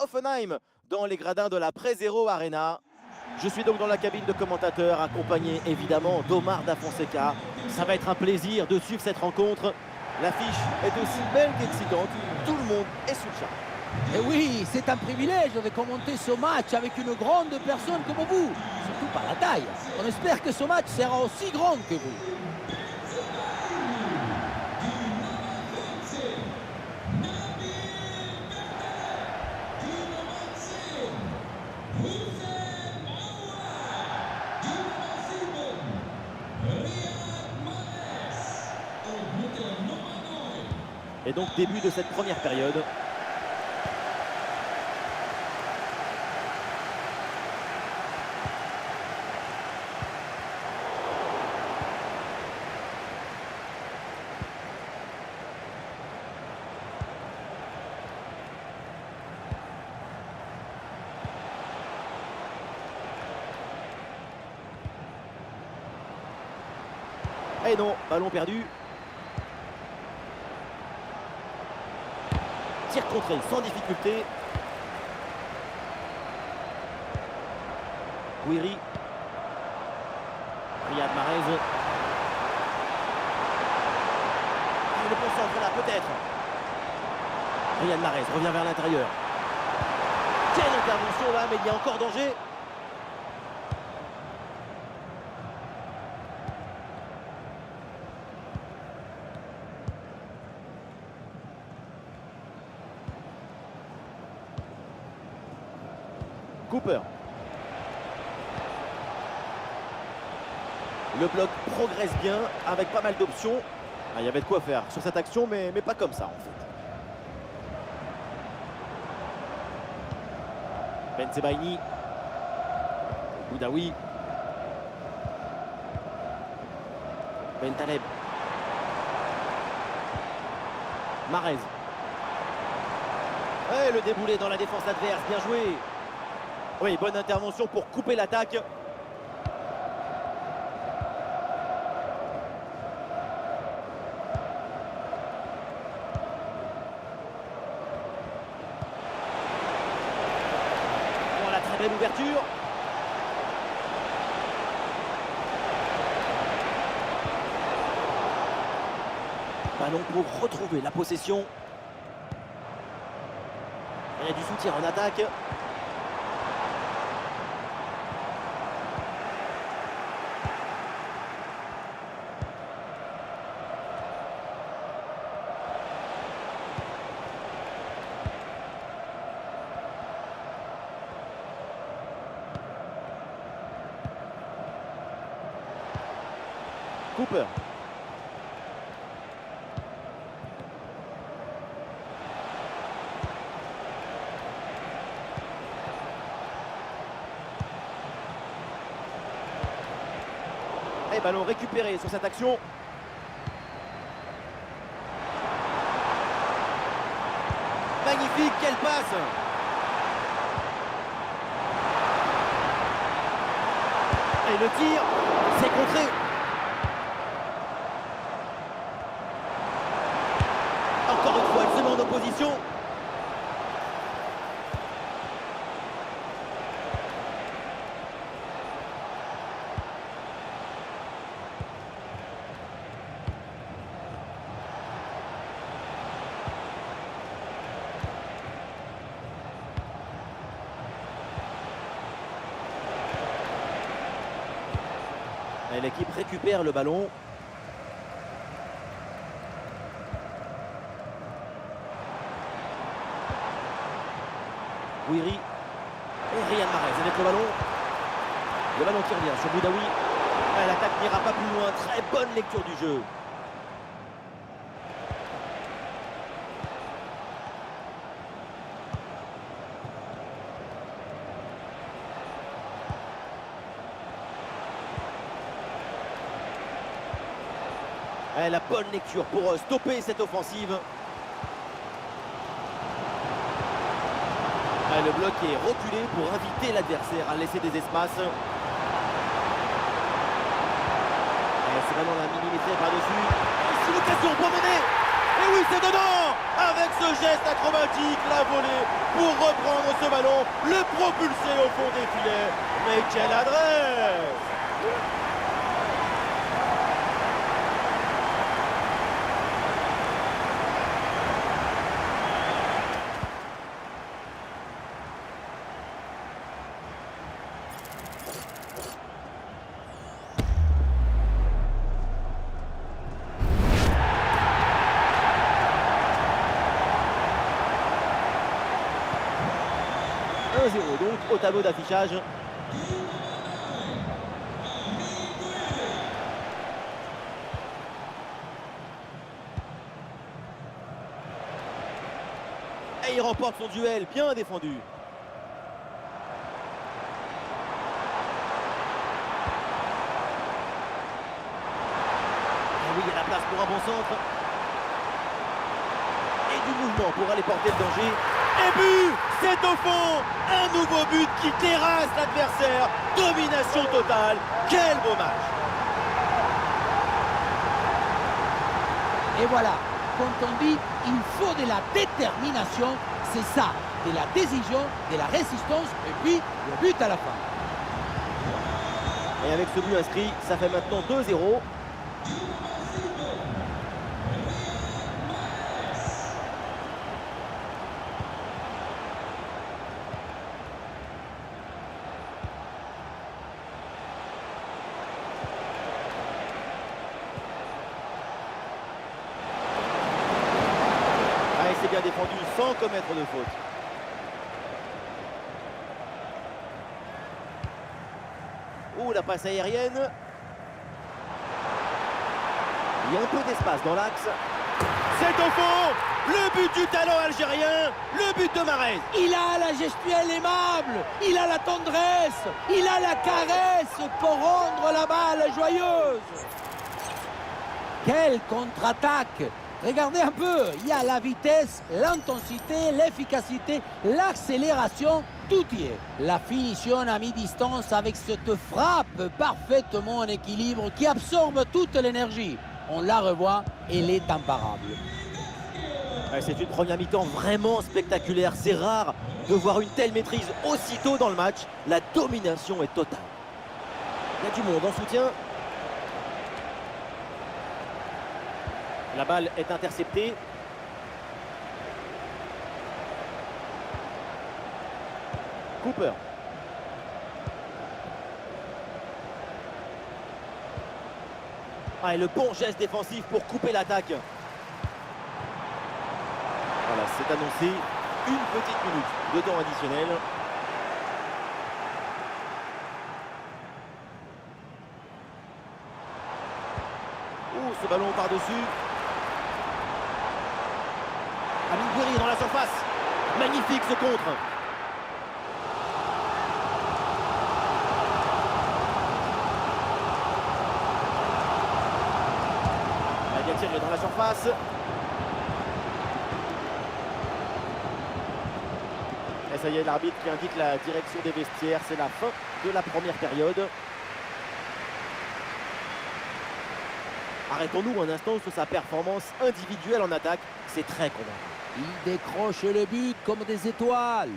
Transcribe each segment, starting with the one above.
Offenheim dans les gradins de la Pre-Zero Arena. Je suis donc dans la cabine de commentateur, accompagné évidemment d'Omar Da Fonseca. Ça va être un plaisir de suivre cette rencontre. L'affiche est aussi belle qu'excitante. Tout le monde est sous le charme. Et oui, c'est un privilège de commenter ce match avec une grande personne comme vous, surtout par la taille. On espère que ce match sera aussi grand que vous. Et donc début de cette première période. Et non, ballon perdu. Tir contré sans difficulté. Guiri. Riyad Mahrez. Le bon centre là, peut-être. Riyad Mahrez revient vers l'intérieur. Quelle intervention là, mais il y a encore danger. Cooper. Le bloc progresse bien avec pas mal d'options. Ah, il y avait de quoi faire sur cette action, mais pas comme ça en fait. Bensebaini. Boudaoui. Bentaleb. Mahrez. Et le déboulé dans la défense adverse, bien joué. Oui, bonne intervention pour couper l'attaque. Voilà, très belle ouverture. Ballon pour retrouver la possession. Il y a du soutien en attaque. Cooper. Et ballon récupéré sur cette action. Magnifique, quelle passe! Et le tir, c'est contré. Encore une fois, elle se met en opposition. Et l'équipe récupère le ballon. Guiri et Riyad Mahrez avec le ballon. Le ballon qui revient sur Boudaoui. L'attaque n'ira pas plus loin. Très bonne lecture du jeu. La bonne lecture pour stopper cette offensive. Le bloc est reculé pour inviter l'adversaire à laisser des espaces. C'est vraiment la millimétrée par-dessus. C'est l'occasion pour mener. Et oui, c'est dedans. Un avec ce geste acrobatique, la volée pour reprendre ce ballon, le propulser au fond des filets. Mais quelle adresse! 1-0 donc au tableau d'affichage. Et il remporte son duel, bien défendu. Et oui, il y a la place pour un bon centre. Et du mouvement pour aller porter le danger. Et but, c'est au fond, un nouveau but qui terrasse l'adversaire. Domination totale, quel beau match. Et voilà, quand on dit il faut de la détermination, c'est ça, de la décision, de la résistance et puis le but à la fin. Et avec ce but inscrit, ça fait maintenant 2-0. C'est bien défendu sans commettre de faute. Oh, la passe aérienne. Il y a un peu d'espace dans l'axe. C'est au fond, le but du talent algérien, le but de Mahrez. Il a la gestuelle aimable, il a la tendresse, il a la caresse pour rendre la balle joyeuse. Quelle contre-attaque! Regardez un peu, il y a la vitesse, l'intensité, l'efficacité, l'accélération, tout y est. La finition à mi-distance avec cette frappe parfaitement en équilibre qui absorbe toute l'énergie. On la revoit, elle est imparable. C'est une première mi-temps vraiment spectaculaire. C'est rare de voir une telle maîtrise aussitôt dans le match. La domination est totale. Il y a du monde en soutien. La balle est interceptée. Cooper. Ah, et le bon geste défensif pour couper l'attaque. Voilà, c'est annoncé. Une petite minute de temps additionnel. Ouh, ce ballon par-dessus. Amine Gouiri dans la surface. Magnifique ce contre. Diatir est dans la surface. Et ça y est, l'arbitre qui indique la direction des vestiaires. C'est la fin de la première période. Arrêtons-nous un instant sur sa performance individuelle en attaque. C'est très convaincant. Il décroche le but comme des étoiles.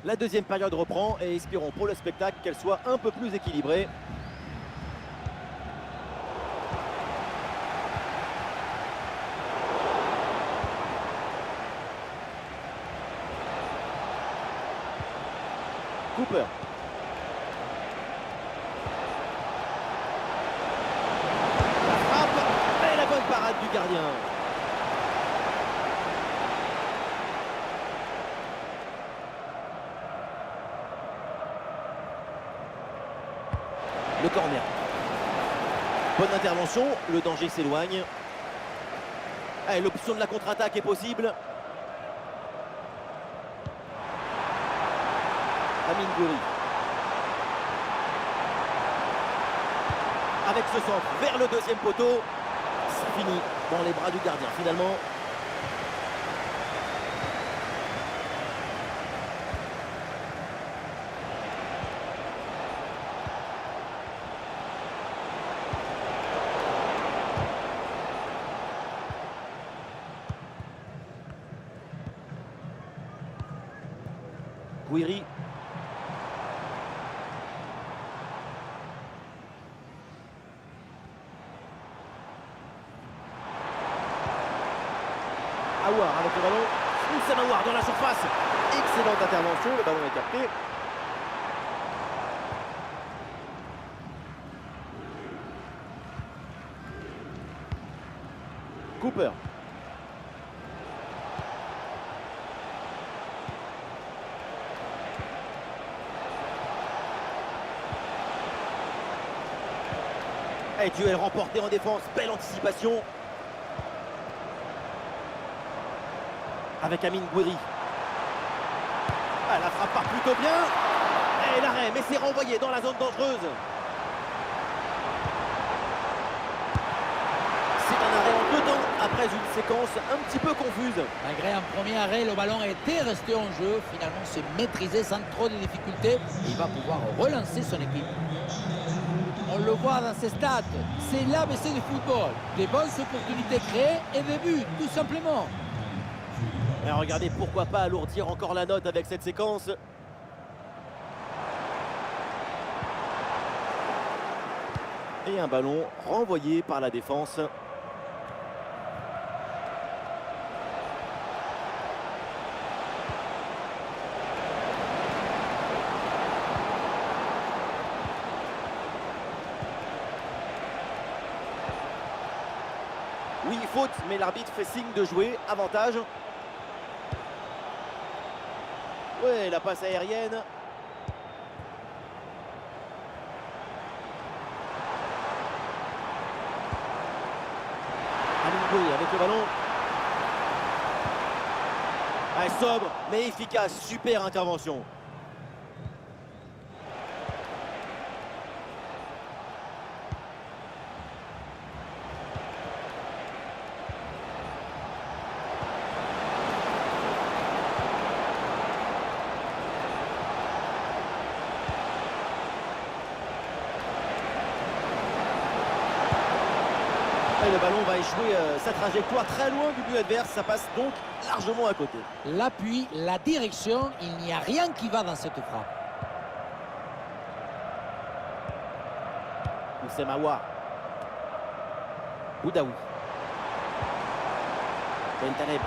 La deuxième période reprend et espérons pour le spectacle qu'elle soit un peu plus équilibrée. Cooper. La frappe et la bonne parade du gardien. Le corner. Bonne intervention, le danger s'éloigne. Allez, l'option de la contre-attaque est possible. Amine Gouiri. Avec ce centre vers le deuxième poteau, c'est fini. dans les bras du gardien finalement. Guiri. Aouar avec le ballon. Oussem Aouar dans la surface. Excellente intervention, le ballon est capté. Cooper. Et duel remporté en défense, belle anticipation. Avec Amine Gouiri. Ah, la frappe part plutôt bien. Et l'arrêt, mais c'est renvoyé dans la zone dangereuse. C'est un arrêt en 2 temps après une séquence un petit peu confuse. Malgré un premier arrêt, le ballon était resté en jeu. Finalement, c'est maîtrisé sans trop de difficultés. Il va pouvoir relancer son équipe. On le voit dans ces stats, c'est l'ABC du football. Des bonnes opportunités créées et des buts, tout simplement. Et regardez, pourquoi pas alourdir encore la note avec cette séquence. Et un ballon renvoyé par la défense. Oui, faute, mais l'arbitre fait signe de jouer. Avantage. Ouais, la passe aérienne. Amine Gouiri avec le ballon. Ah, sobre, mais efficace. Super intervention. Et le ballon va échouer sa trajectoire très loin du but adverse. Ça passe donc largement à côté. L'appui, la direction, il n'y a rien qui va dans cette frappe. Oussem Aouar. Boudaoui. Bentaleb.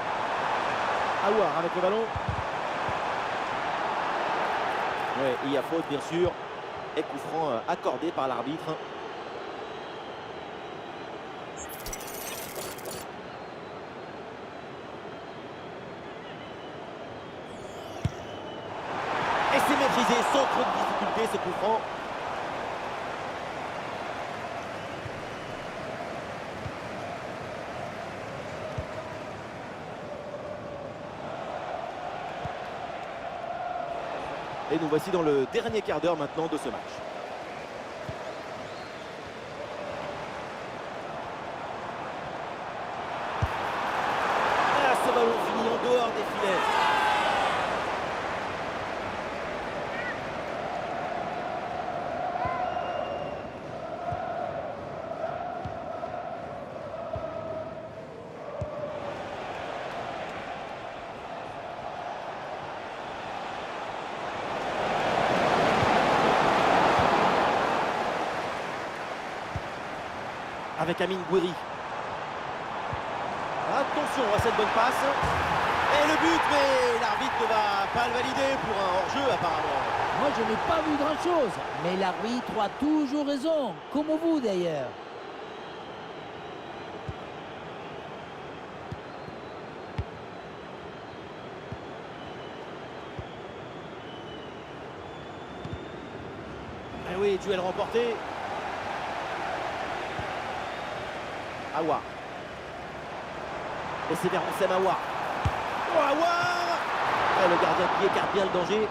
Aouar avec le ballon. Ouais, il y a faute bien sûr. Et coup franc accordé par l'arbitre. Et c'est maîtrisé sans trop de difficulté ce coup franc. Et nous voici dans le dernier quart d'heure maintenant de ce match. Ah, ce ballon finit en dehors des filets. Avec Amine Gouiri. Attention à cette bonne passe. Et le but, mais l'arbitre ne va pas le valider pour un hors-jeu apparemment. Moi, je n'ai pas vu grand-chose, mais l'arbitre a toujours raison, comme vous d'ailleurs. Eh oui, duel remporté. Aouar. Et c'est vers Oussem Aouar. Oh, Aouar! Et le gardien qui écarte bien le danger.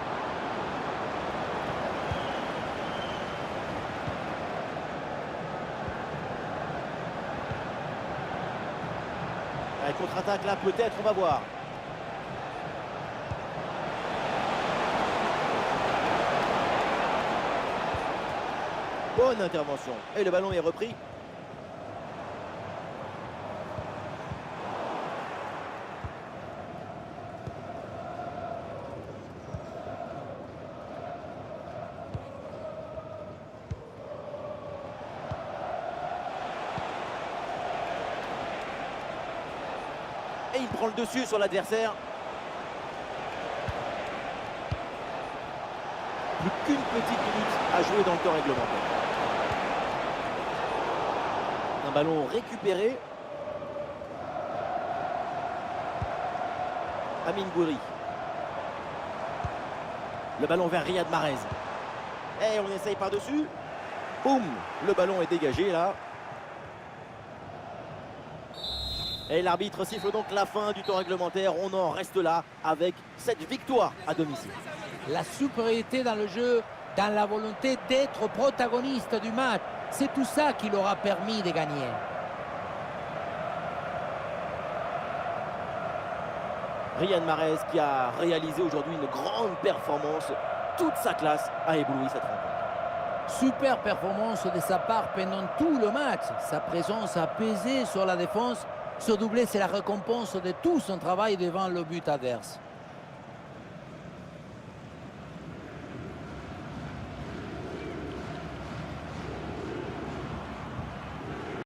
Et contre-attaque là, peut-être, on va voir. Bonne intervention. Et le ballon est repris. Et il prend le dessus sur l'adversaire. Plus qu'une petite minute à jouer dans le temps réglementaire. Un ballon récupéré. Amine Gouiri. Le ballon vers Riyad Mahrez. Et on essaye par-dessus. Boum! Le ballon est dégagé là. Et l'arbitre siffle donc la fin du temps réglementaire. On en reste là avec cette victoire à domicile. La supériorité dans le jeu, dans la volonté d'être protagoniste du match. C'est tout ça qui leur a permis de gagner. Riyad Mahrez qui a réalisé aujourd'hui une grande performance. Toute sa classe a ébloui cette rencontre. Super performance de sa part pendant tout le match. Sa présence a pesé sur la défense. Ce doublé, c'est la récompense de tout son travail devant le but adverse.